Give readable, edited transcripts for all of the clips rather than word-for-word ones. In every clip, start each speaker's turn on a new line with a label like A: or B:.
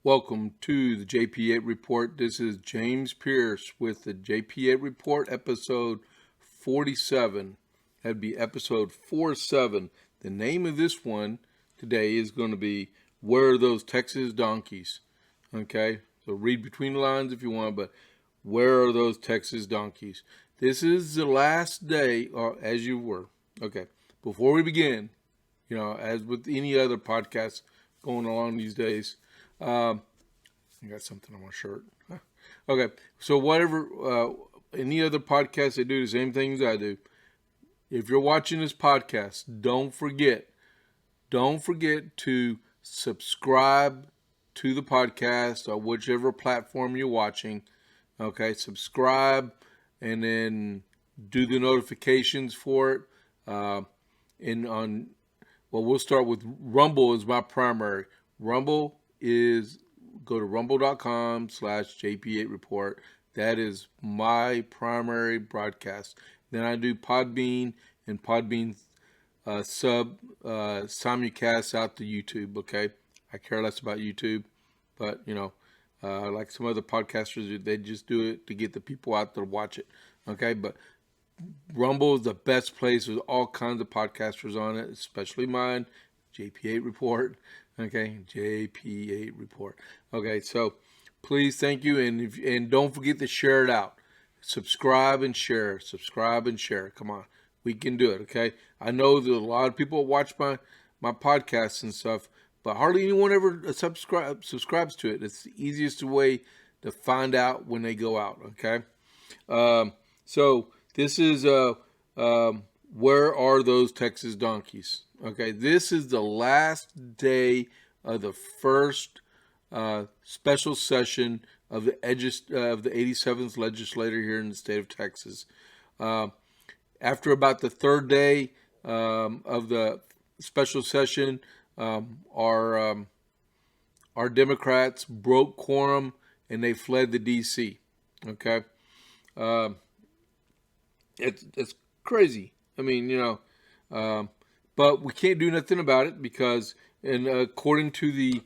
A: Welcome to the JP8 Report. This is James Pierce with the JP8 Report, episode 47. That'd be episode 47. The name of this one today is going to be Where Are Those Texas Donkeys? Okay, so read between the lines if you want, but where are those Texas donkeys? This is the last day, or as you were. Okay, before we begin, as with any other podcast going along these days, I got something on my shirt. Okay, so whatever, any other podcast, they do the same things I do. If you're watching this podcast, don't forget to subscribe to the podcast or whichever platform you're watching. Okay, subscribe and then do the notifications for it. We'll start with Rumble is my primary. Rumble is, go to rumble.com/JP8 Report. That is my primary broadcast. Then I do Podbean, and Podbean simulcast out to YouTube. Okay, I care less about YouTube, but like some other podcasters, they just do it to get the people out there to watch it. Okay, but Rumble is the best place. There's all kinds of podcasters on it, especially mine, JP8 Report. Okay, JP8 Report. Okay, so please, thank you, and don't forget to share it out. Subscribe and share. Subscribe and share. Come on, we can do it. Okay, I know that a lot of people watch my podcasts and stuff, but hardly anyone ever subscribes to it. It's the easiest way to find out when they go out. Okay, so this is where are those Texas donkeys? Okay, this is the last day of the first special session of the 87th Legislature here in the state of Texas. After about the third day of the special session, our Democrats broke quorum and they fled to D.C. Okay, it's crazy. I mean, but we can't do nothing about it because, according to the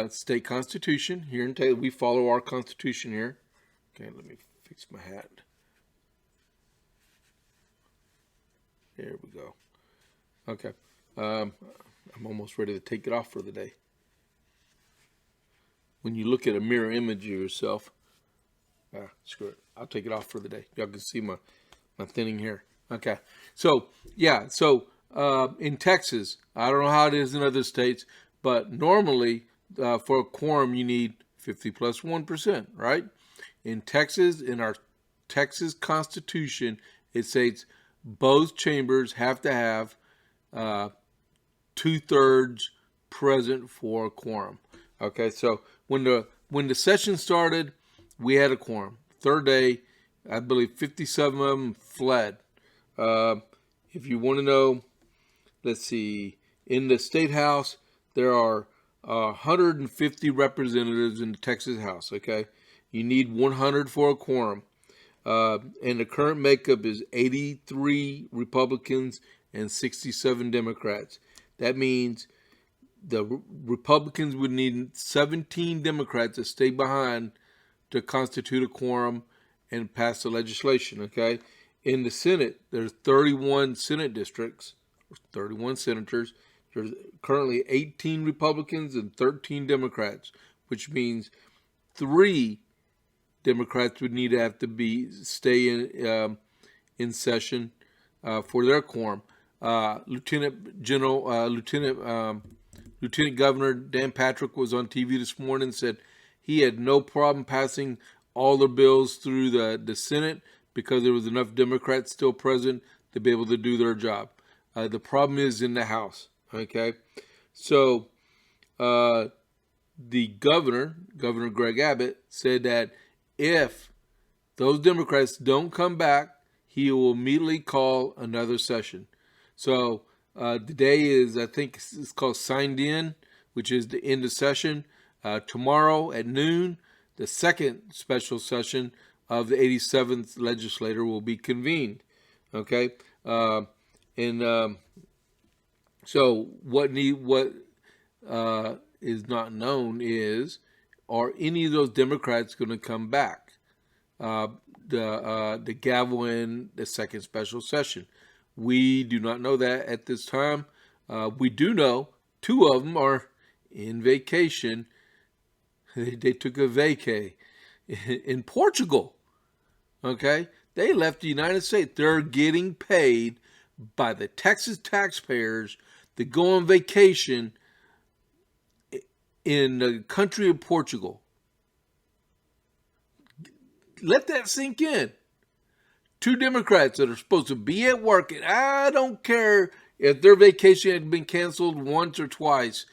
A: state constitution here in Texas, we follow our constitution here. Okay, let me fix my hat. There we go. Okay, I'm almost ready to take it off for the day. When you look at a mirror image of yourself, screw it. I'll take it off for the day. Y'all can see my thinning hair. Okay, so yeah, in Texas, I don't know how it is in other states, but normally for a quorum you need 50 plus 1%, right? In Texas, in our Texas Constitution, it states both chambers have to have 2/3 present for a quorum. Okay, so when the session started, we had a quorum. Third day, I believe 57 of them fled. If you want to know, let's see, in the state house, there are 150 representatives in the Texas House, okay? You need 100 for a quorum. And the current makeup is 83 Republicans and 67 Democrats. That means the Republicans would need 17 Democrats to stay behind to constitute a quorum and pass the legislation, okay? In the Senate, there's 31 Senate districts, 31 senators. There's currently 18 Republicans and 13 Democrats, which means 3 Democrats would need to have to stay in session for their quorum. Lieutenant Governor Dan Patrick was on TV this morning and said he had no problem passing all the bills through the Senate because there was enough Democrats still present to be able to do their job. The problem is in the House. Okay, so the Governor Greg Abbott, said that if those Democrats don't come back, he will immediately call another session. So the day is, I think it's called signed in, which is the end of session. Tomorrow at noon, the second special session of the 87th Legislature will be convened. Okay, so what is not known is are any of those Democrats going to come back? The gavel in the second special session. We do not know that at this time. We do know two of them are in vacation. They took a vacay in Portugal. Okay? They left the United States. They're getting paid by the Texas taxpayers to go on vacation in the country of Portugal. Let that sink in. Two Democrats that are supposed to be at work, and I don't care if their vacation had been canceled once or twice.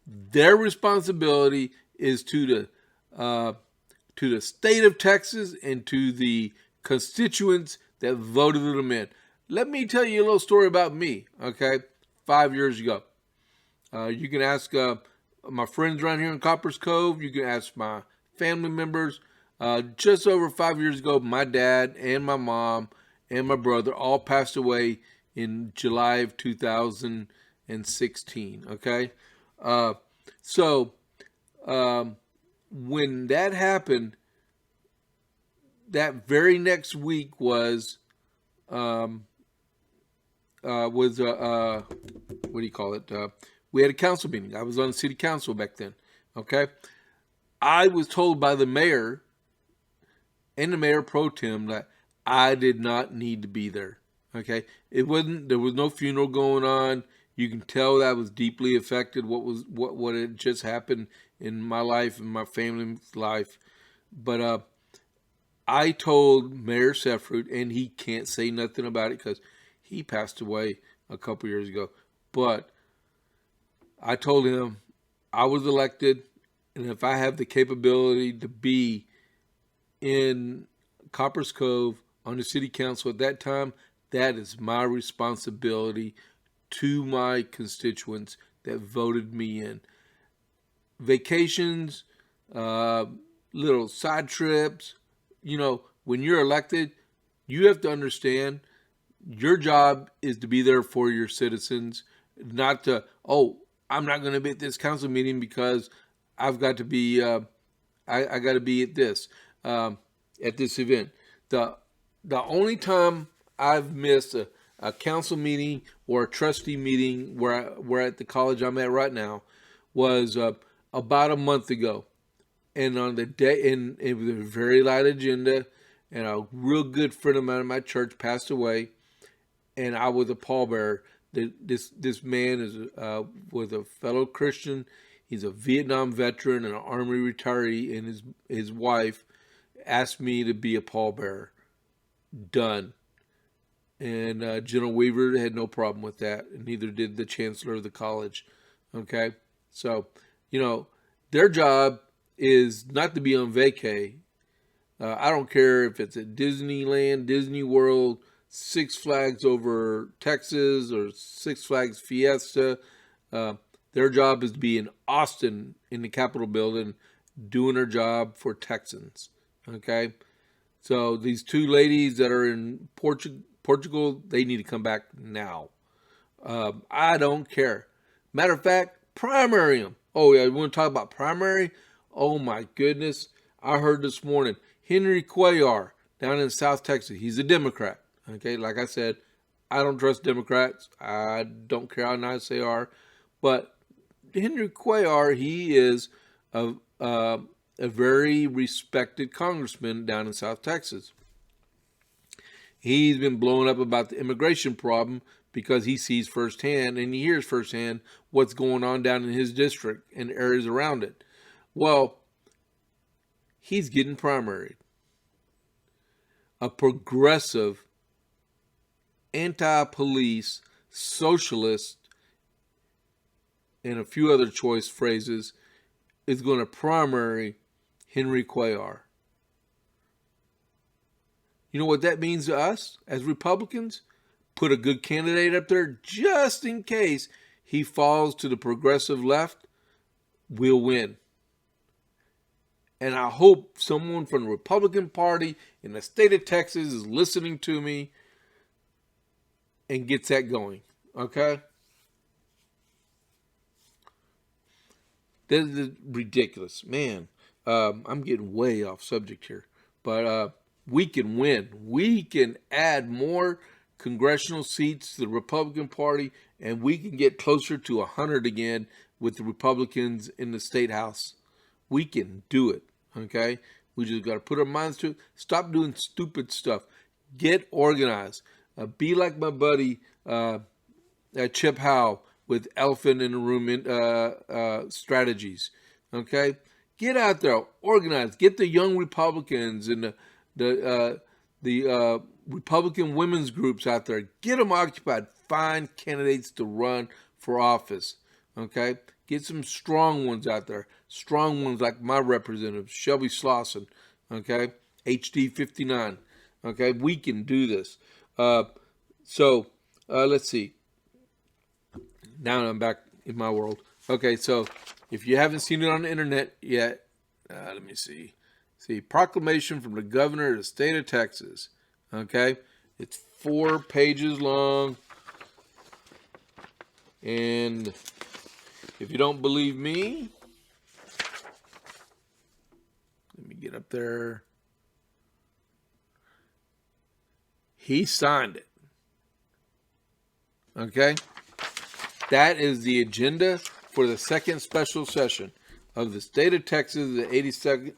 A: Their responsibility is to the state of Texas and to the constituents that voted them in. Let me tell you a little story about me, okay? 5 years ago. You can ask my friends around here in Copper's Cove. You can ask my family members. Just over 5 years ago, my dad and my mom and my brother all passed away in July of 2016, okay? So when that happened, that very next week was what do you call it? We had a council meeting. I was on the city council back then, okay? I was told by the mayor and the mayor pro tem that I did not need to be there, okay? There was no funeral going on. You can tell that I was deeply affected what had just happened in my life and my family's life. But I told Mayor Seffrood, and he can't say nothing about it because he passed away a couple years ago. But I told him I was elected, and if I have the capability to be in Copper's Cove on the city council at that time, that is my responsibility to my constituents that voted me in. Vacations, little side trips, when you're elected, you have to understand your job is to be there for your citizens, not to, I'm not going to be at this council meeting because I've got to be, I got to be at this event. The only time I've missed a council meeting or a trustee meeting where at the college I'm at right now was about a month ago. And on the day, and it was a very light agenda, and a real good friend of mine in my church passed away, and I was a pallbearer. This man was a fellow Christian. He's a Vietnam veteran and an Army retiree, and his wife asked me to be a pallbearer. Done. And General Weaver had no problem with that, and neither did the chancellor of the college. Okay? So, their job is not to be on vacay. I don't care if it's at Disneyland, Disney World, Six Flags over Texas, or Six Flags Fiesta. Their job is to be in Austin in the Capitol building doing their job for Texans. Okay? So these two ladies that are in Portugal, they need to come back now. I don't care. Matter of fact, primary them. Oh, yeah, you want to talk about primary? Oh, my goodness. I heard this morning, Henry Cuellar down in South Texas. He's a Democrat. Okay, like I said, I don't trust Democrats. I don't care how nice they are. But Henry Cuellar, he is a very respected congressman down in South Texas. He's been blowing up about the immigration problem because he sees firsthand and he hears firsthand what's going on down in his district and areas around it. Well, he's getting primaried. A progressive, anti-police, socialist, and a few other choice phrases is going to primary Henry Cuellar. You know what that means to us as Republicans? Put a good candidate up there just in case he falls to the progressive left. We'll win. And I hope someone from the Republican Party in the state of Texas is listening to me and gets that going. Okay? This is ridiculous. Man. I'm getting way off subject here, but we can win. We can add more congressional seats to the Republican Party, and we can get closer to 100 again with the Republicans in the state house. We can do it, okay? We just got to put our minds to it. Stop doing stupid stuff. Get organized. Be like my buddy Chip Howe with Elephant in the Room strategies, okay? Get out there, organize. Get the young Republicans and the Republican women's groups out there. Get them occupied. Find candidates to run for office. Okay? Get some strong ones out there. Strong ones like my representative, Shelby Slauson. Okay? HD59. Okay? We can do this. Let's see. Now I'm back in my world. Okay, so if you haven't seen it on the internet yet, let me see. See, proclamation from the governor of the state of Texas. Okay, it's 4 pages long. And if you don't believe me, let me get up there. He signed it. Okay, that is the agenda for the second special session of the state of Texas, the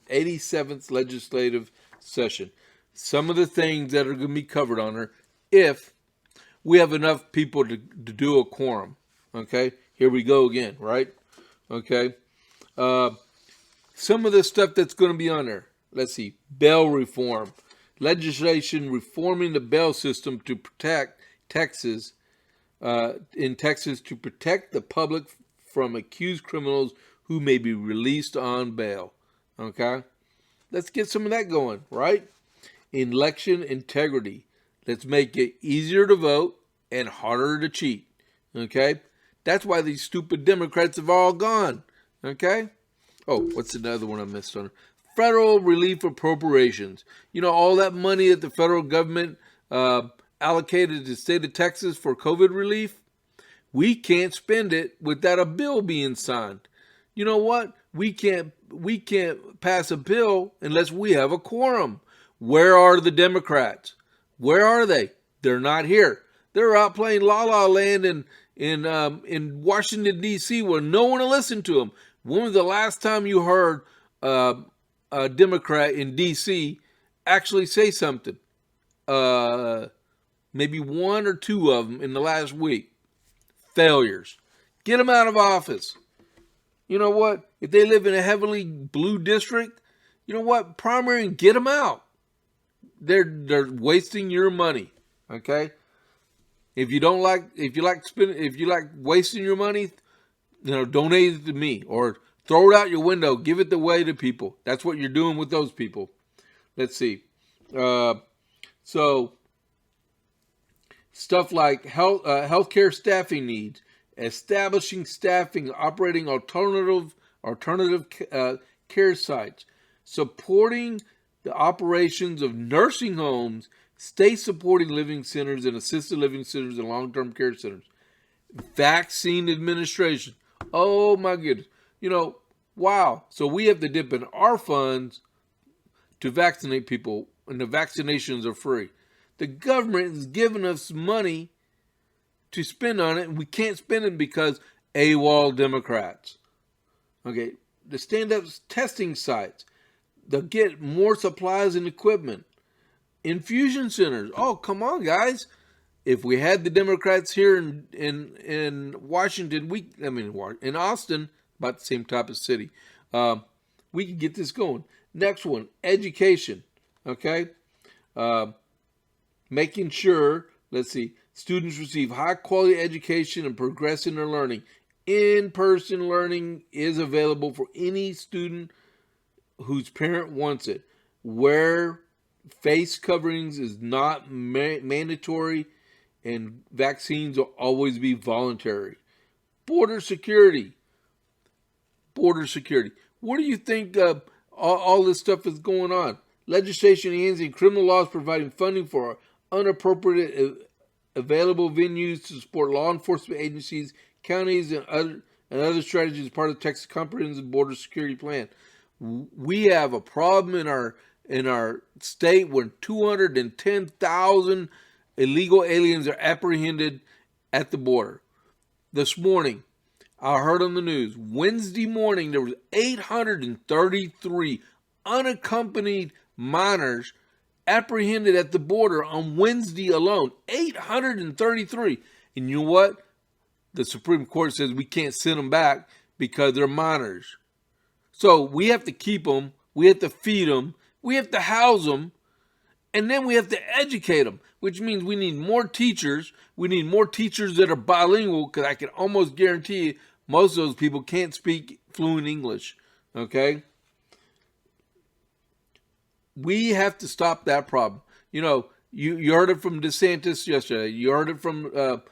A: 87th legislative session. Some of the things that are going to be covered on her if we have enough people to do a quorum. Okay, here we go again, right? Okay, some of the stuff that's going to be on there. Let's see, bail reform. Legislation reforming the bail system to protect Texas, in Texas to protect the public from accused criminals who may be released on bail. Okay? Let's get some of that going, right? Election integrity. Let's make it easier to vote and harder to cheat. Okay? That's why these stupid Democrats have all gone. Okay? Oh, what's another one I missed on? Federal relief appropriations. You know, all that money that the federal government allocated to the state of Texas for COVID relief, we can't spend it without a bill being signed. You know what? We can't pass a bill unless we have a quorum. Where are the Democrats? Where are they? They're not here. They're out playing La La Land in Washington, D.C. where no one will listen to them. When was the last time you heard a Democrat in D.C. actually say something? Maybe 1 or 2 of them in the last week. Failures. Get them out of office. You know what? If they live in a heavily blue district, you know what? Primary and get them out. They're wasting your money. Okay? If you like wasting your money, you know, donate it to me or throw it out your window. Give it away to people. That's what you're doing with those people. Let's see. So stuff like healthcare staffing needs, establishing staffing, operating alternative care sites, supporting the operations of nursing homes, state-supporting living centers and assisted living centers and long-term care centers, vaccine administration. Oh my goodness. You know, wow. So we have to dip in our funds to vaccinate people, and the vaccinations are free. The government is giving us money to spend on it, and we can't spend it because AWOL Democrats. Okay, the stand-up testing sites, they'll get more supplies and equipment. Infusion centers. Oh, come on, guys. If we had the Democrats here in Washington, in Austin, about the same type of city, we could get this going. Next one, education. Okay, making sure, let's see, students receive high quality education and progress in their learning. In-person learning is available for any student whose parent wants it. Wear face coverings is not mandatory, and vaccines will always be voluntary. Border security. What do you think all this stuff is going on? Legislation enhancing criminal laws providing funding for unappropriated available venues to support law enforcement agencies, counties, and other strategies as part of the Texas Comprehensive Border Security Plan. We have a problem in our state when 210,000 illegal aliens are apprehended at the border. This morning, I heard on the news, Wednesday morning, there was 833 unaccompanied minors apprehended at the border on Wednesday alone. 833. And you know what? The Supreme Court says we can't send them back because they're minors. So we have to keep them, we have to feed them, we have to house them, and then we have to educate them, which means we need more teachers. We need more teachers that are bilingual, because I can almost guarantee you most of those people can't speak fluent English, okay? We have to stop that problem. You know, you heard it from DeSantis yesterday. You heard it from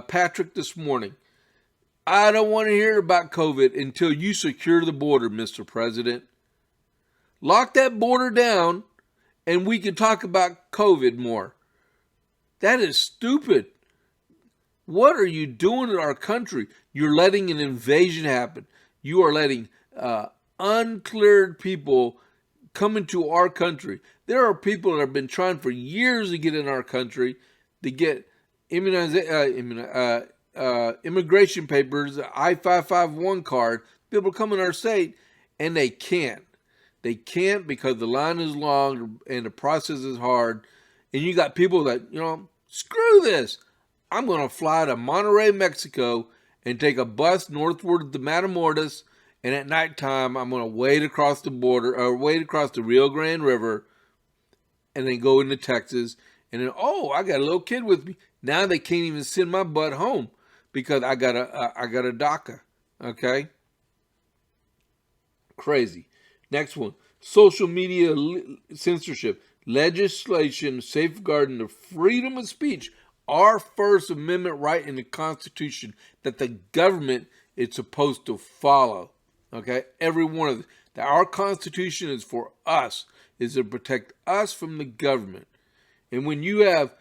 A: Patrick this morning. I don't want to hear about COVID until you secure the border, Mr. President. Lock that border down, and we can talk about COVID more. That is stupid. What are you doing in our country? You're letting an invasion happen. You are letting uncleared people come into our country. There are people that have been trying for years to get in our country to get immigration papers, I-551 card. People come in our state, and they can't. They can't because the line is long and the process is hard. And you got people that, screw this. I'm going to fly to Monterrey, Mexico, and take a bus northward to Matamoros, and at nighttime I'm going to wade across the border, or wade across the Rio Grande River, and then go into Texas. And then, I got a little kid with me. Now they can't even send my butt home because I got a DACA. Okay, crazy. Next one: social media censorship legislation safeguarding the freedom of speech. Our First Amendment right in the Constitution that the government is supposed to follow. Okay, every one of them. That our Constitution is for us, is to protect us from the government. And when you have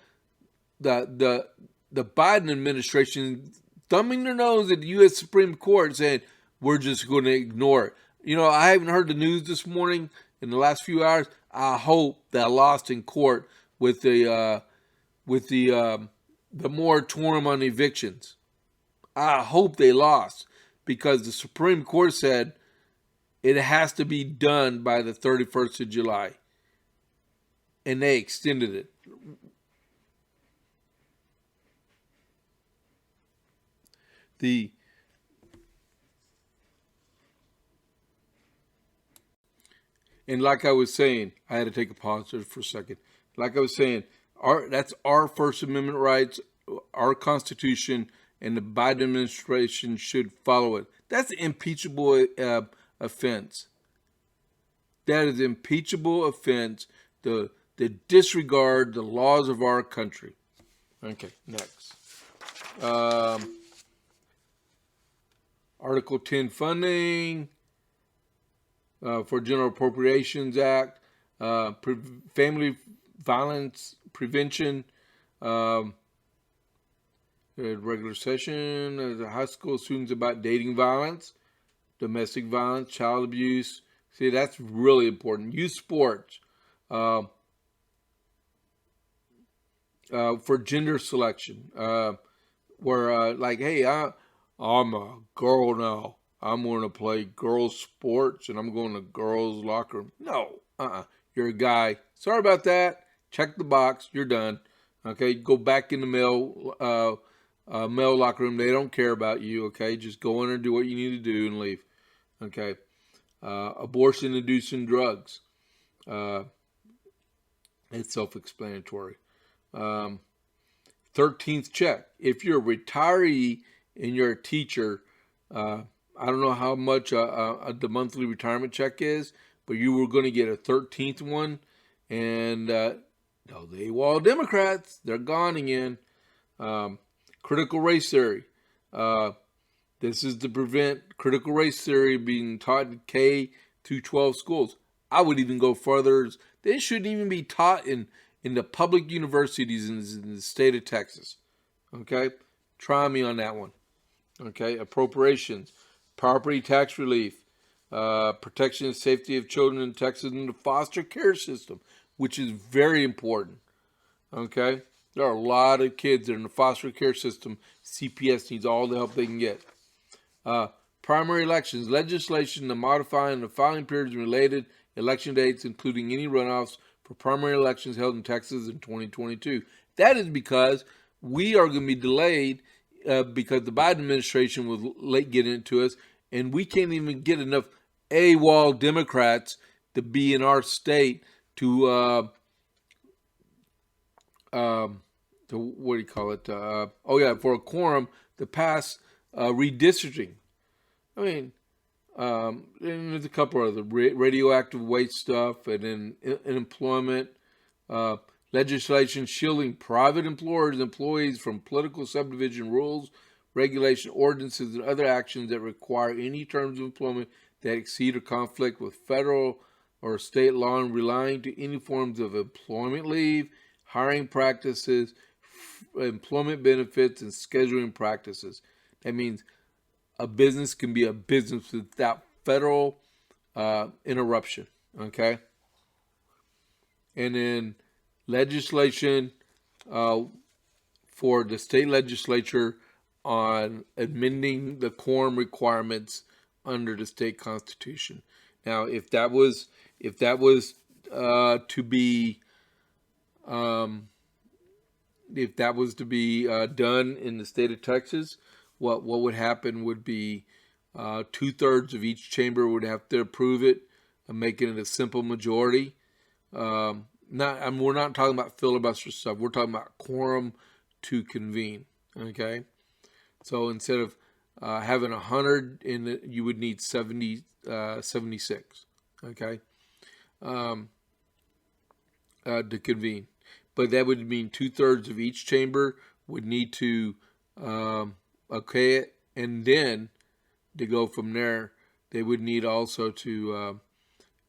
A: the Biden administration thumbing their nose at the U.S. Supreme Court saying we're just going to ignore it. I haven't heard the news this morning in the last few hours. I hope that I lost in court with the moratorium on evictions. I hope they lost because the Supreme Court said it has to be done by the 31st of July. And they extended it. And like I was saying, I had to take a pause there for a second. Like I was saying, that's our First Amendment rights, our Constitution, and the Biden administration should follow it. That's an impeachable offense. That is impeachable offense to disregard the laws of our country. Okay, next. Article 10 funding for General Appropriations Act, family violence prevention, regular session, the high school students about dating violence, domestic violence, child abuse. See, that's really important. Youth sports, for gender selection, where hey, I'm a girl now. I'm going to play girls sports and I'm going to girls locker room. No, you're a guy. Sorry about that. Check the box. You're done. Okay, go back in the male locker room. They don't care about you. Okay, just go in and do what you need to do and leave. Okay, abortion-inducing drugs. It's self-explanatory. 13th check. If you're a retiree and you're a teacher, I don't know how much the monthly retirement check is, but you were going to get a 13th one, and no, they were all Democrats. They're gone again. Critical race theory. This is to prevent critical race theory being taught in K through 12 schools. I would even go further. They shouldn't even be taught in the public universities in the state of Texas. Okay? Try me on that one. Okay? Appropriations. Property tax relief. protection and safety of children in Texas in the foster care system, which is very important. Okay? There are a lot of kids that are in the foster care system. CPS needs all the help they can get. Primary elections, legislation to modify the filing periods and related election dates, including any runoffs for primary elections held in Texas in 2022. That is because we are going to be delayed because the Biden administration was late getting it to us, and we can't even get enough AWOL Democrats to be in our state to what do you call it? For a quorum to pass redistricting. I mean, and there's a couple of the radioactive waste stuff, and then employment legislation shielding private employees from political subdivision rules, regulation, ordinances, and other actions that require any terms of employment that exceed or conflict with federal or state law, and relying to any forms of employment leave, hiring practices, employment benefits, and scheduling practices. That means a business can be a business without federal interruption, okay? And then legislation for the state legislature on amending the quorum requirements under the state constitution. Now, if that was to be done in the state of Texas, what would happen would be 2/3 of each chamber would have to approve it, making it a simple majority. We're not talking about filibuster stuff. We're talking about quorum to convene. Okay, so instead of having 100 in it, you would need 76. Okay, to convene, but that would mean 2/3 of each chamber would need to okay it, and then to go from there, they would need also to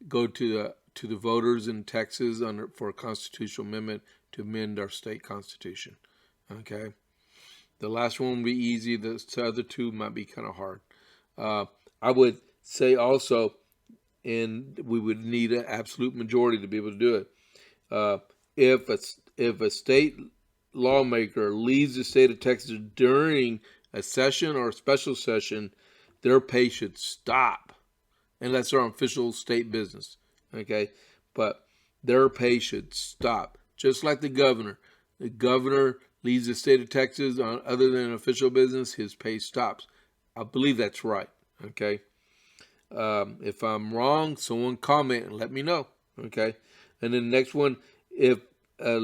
A: go to the voters in Texas for a constitutional amendment to amend our state constitution. Okay, the last one would be easy. The other two might be kind of hard. I would say also, and we would need an absolute majority to be able to do it. If a state lawmaker leaves the state of Texas during a session or a special session, their pay should stop, unless they're on official state business. Okay, but their pay should stop, just like the governor. The governor leaves the state of Texas on other than official business, his pay stops. I believe that's right. Okay, if I'm wrong, someone comment and let me know. Okay, and then the next one, if a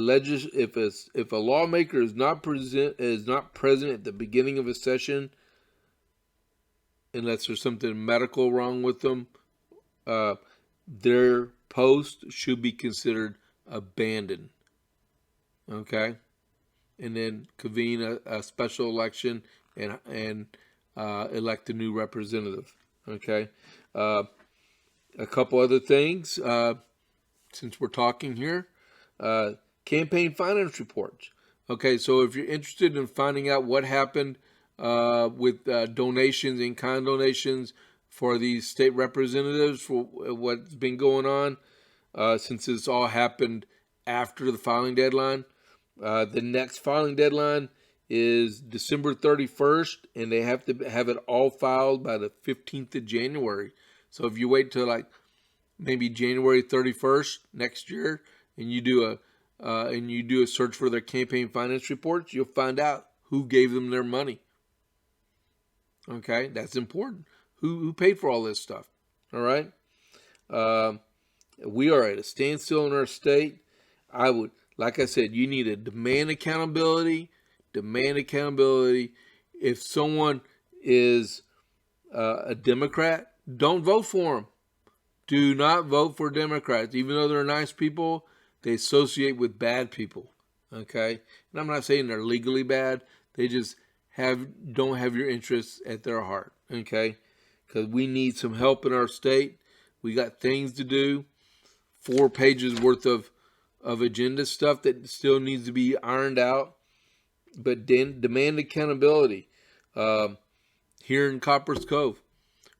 A: lawmaker is not present at the beginning of a session, unless there's something medical wrong with them, their post should be considered abandoned. Okay, and then convene a special election and elect a new representative. Okay, a couple other things since we're talking here. Campaign finance reports. Okay, so if you're interested in finding out what happened with donations, in-kind donations for these state representatives, for what's been going on, since this all happened after the filing deadline, the next filing deadline is December 31st, and they have to have it all filed by the 15th of January. So if you wait till like maybe January 31st next year, and you do a search for their campaign finance reports, you'll find out who gave them their money. Okay, that's important. Who paid for all this stuff? All right. We are at a standstill in our state. Like I said, you need to demand accountability. If someone is a Democrat, don't vote for them. Do not vote for Democrats, even though they're nice people. They associate with bad people, okay? And I'm not saying they're legally bad. They just don't have your interests at their heart, okay? Because we need some help in our state. We got things to do. 4 pages worth of agenda stuff that still needs to be ironed out. But demand accountability. Here in Copper's Cove,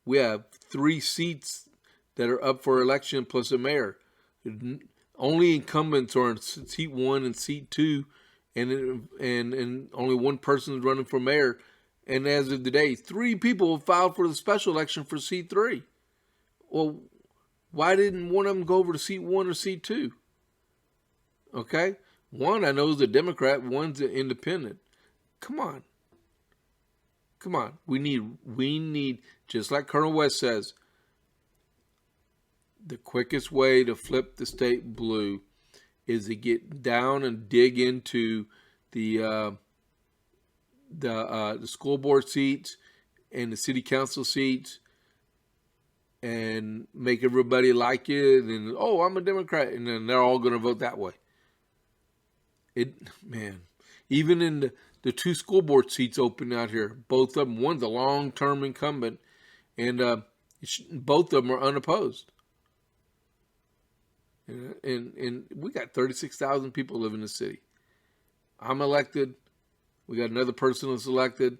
A: we have 3 seats that are up for election plus a mayor. Only incumbents are in seat 1 and seat 2, and only one person is running for mayor. And as of today, 3 people have filed for the special election for seat 3. Well, why didn't one of them go over to seat 1 or seat 2? Okay? One I know is a Democrat, one's an independent. Come on. Come on. We need, just like Colonel West says, the quickest way to flip the state blue is to get down and dig into the school board seats and the city council seats and make everybody like it. And, oh, I'm a Democrat. And then they're all going to vote that way. Even in the 2 school board seats open out here, both of them, one's a long-term incumbent, and both of them are unopposed. And we got 36,000 people live in the city. I'm elected. We got another person that's elected.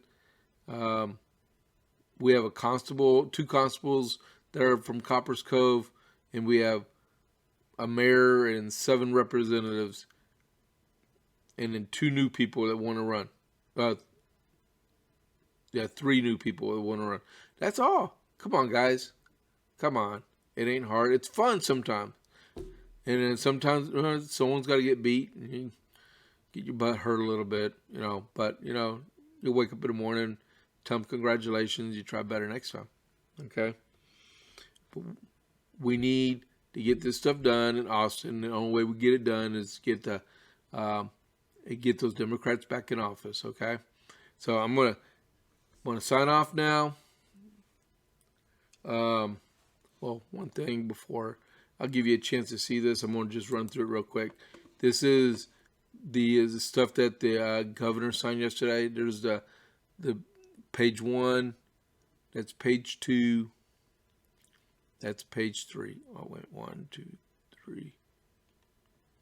A: We have a constable, 2 constables that are from Copper's Cove, and we have a mayor and 7 representatives, and then 2 new people that want to run. 3 new people that want to run. That's all. Come on, guys. Come on. It ain't hard. It's fun sometimes. And then sometimes someone's got to get beat and you get your butt hurt a little bit, But, you wake up in the morning, tell them congratulations, you try better next time. Okay? But we need to get this stuff done in Austin. The only way we get it done is get those Democrats back in office, okay? So I'm gonna sign off now. Well, one thing before I'll give you a chance to see this, I'm gonna just run through it real quick. This is the stuff that the governor signed yesterday. There's the page 1, that's page 2, that's page 3. Oh wait, 1, 2, 3,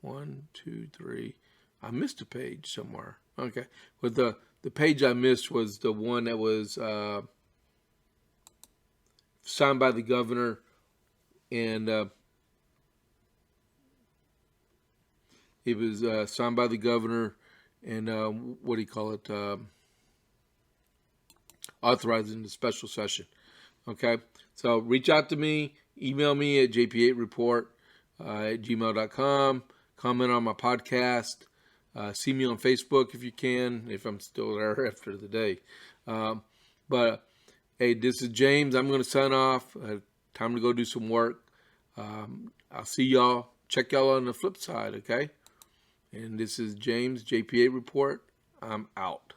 A: 1, 2, 3. I missed a page somewhere. Okay, but the page I missed was the one that was signed by the governor, and it was signed by the governor, and what do you call it? Authorizing the special session. Okay, so reach out to me, email me at JP8 Report at gmail.com. Comment on my podcast. See me on Facebook if you can, if I'm still there after the day. But hey, this is James. I'm going to sign off. Time to go do some work. I'll see y'all. Check y'all on the flip side, okay? And this is James, JP8 Report. I'm out.